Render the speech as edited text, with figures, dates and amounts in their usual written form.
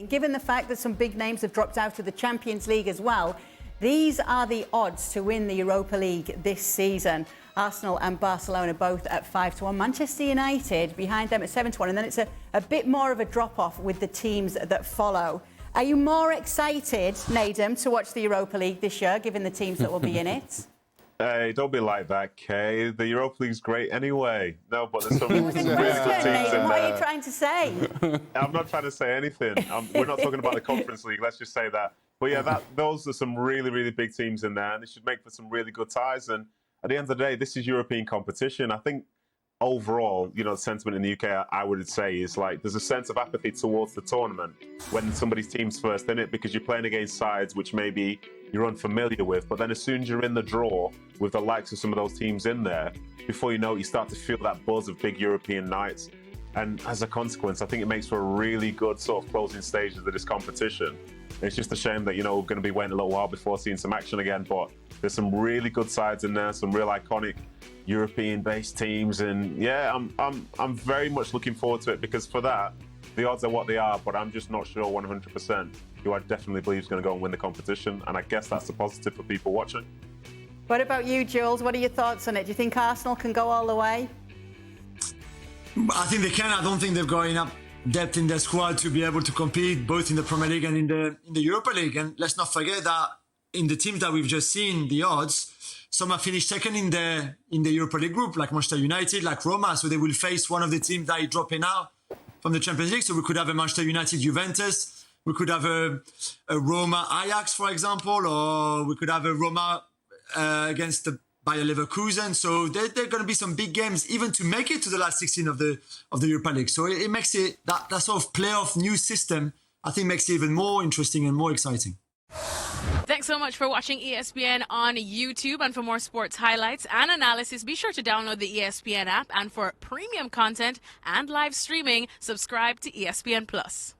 Given the fact that some big names have dropped out of the Champions League as well, these are the odds to win the Europa League this season. Arsenal and Barcelona both at 5-1. Manchester United behind them at 7-1. And then it's a bit more of a drop-off with the teams that follow. Are you more excited, Nedum, to watch the Europa League this year, given the teams that will be in it? Hey, don't be like that, Kay. The Europa League's great anyway. No, but there's some really good teams in Nedum, what are you there. trying to say? I'm not trying to say anything. We're not talking about the Conference League, let's just say that. But yeah, those are some really, really big teams in there, and they should make for some really good ties. And at the end of the day, this is European competition. I think overall, you know, the sentiment in the UK, I would say, is like there's a sense of apathy towards the tournament when somebody's team's first in it, because you're playing against sides which maybe you're unfamiliar with. But then as soon as you're in the draw with the likes of some of those teams in there, before you know it, you start to feel that buzz of big European nights. And as a consequence, I think it makes for a really good sort of closing stages of this competition. It's just a shame that, you know, we're going to be waiting a little while before seeing some action again. But there's some really good sides in there, some real iconic European-based teams. And yeah, I'm very much looking forward to it, because for that, the odds are what they are, but I'm just not sure 100% who I definitely believe is going to go and win the competition. And I guess that's a positive for people watching. What about you, Jules? What are your thoughts on it? Do you think Arsenal can go all the way? I think they can. I don't think they've got enough depth in their squad to be able to compete both in the Premier League and in the Europa League. And let's not forget that in the teams that we've just seen, the odds, some have finished second in the Europa League group, like Manchester United, like Roma. So they will face one of the teams that is dropping out from the Champions League. So we could have a Manchester United Juventus, we could have a Roma Ajax, for example, or we could have a Roma against the Bayer Leverkusen. So there are going to be some big games, even to make it to the last 16 of the Europa League. So it makes it, that sort of playoff new system, I think makes it even more interesting and more exciting. Thanks so much for watching ESPN on YouTube. And for more sports highlights and analysis, be sure to download the ESPN app. And for premium content and live streaming, subscribe to ESPN Plus.